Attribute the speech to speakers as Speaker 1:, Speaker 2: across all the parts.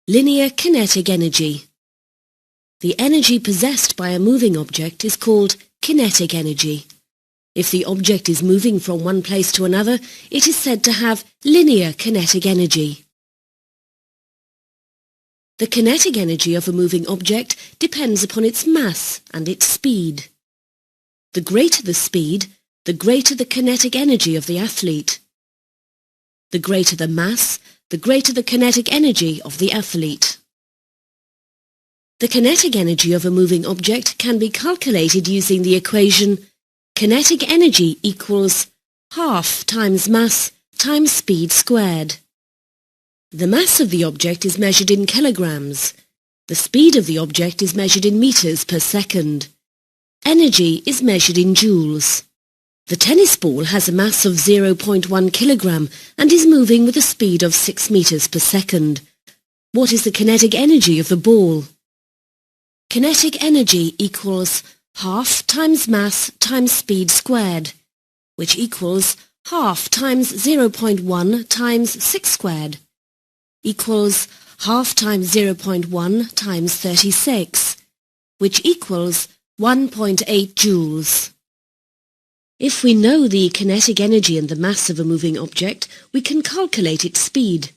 Speaker 1: Linear kinetic energy. The energy possessed by a moving object is called kinetic energy. If the object is moving from one place to another, it is said to have linear kinetic energy. The kinetic energy of a moving object depends upon its mass and its speed. The greater the speed, the greater the kinetic energy of the athlete. The greater the mass, the greater the kinetic energy of the athlete. The kinetic energy of a moving object can be calculated using the equation kinetic energy equals half times mass times speed squared. The mass of the object is measured in kilograms. The speed of the object is measured in meters per second. Energy is measured in joules. The tennis ball has a mass of 0.1 kilogram and is moving with a speed of 6 meters per second. What is the kinetic energy of the ball? Kinetic energy equals half times mass times speed squared, which equals half times 0.1 times 6 squared, equals half times 0.1 times 36, which equals 1.8 joules. If we know the kinetic energy and the mass of a moving object, we can calculate its speed.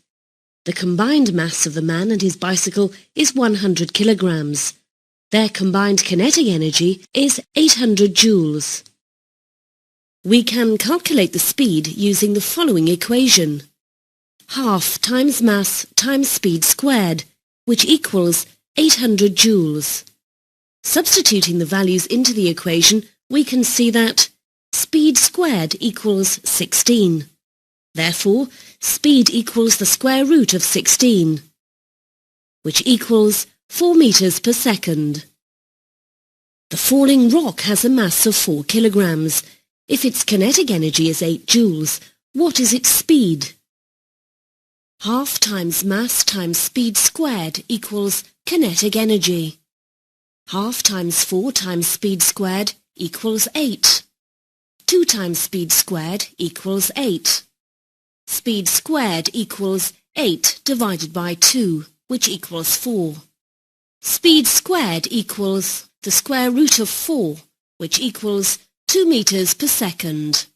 Speaker 1: The combined mass of the man and his bicycle is 100 kilograms. Their combined kinetic energy is 800 joules. We can calculate the speed using the following equation. Half times mass times speed squared, which equals 800 joules. Substituting the values into the equation, we can see that speed squared equals 16. Therefore, speed equals the square root of 16, which equals 4 meters per second. The falling rock has a mass of 4 kilograms. If its kinetic energy is 8 joules, what is its speed? Half times mass times speed squared equals kinetic energy. Half times 4 times speed squared equals 8. 2 times speed squared equals 8. Speed squared equals 8 divided by 2, which equals 4. Speed squared equals the square root of 4, which equals 2 meters per second.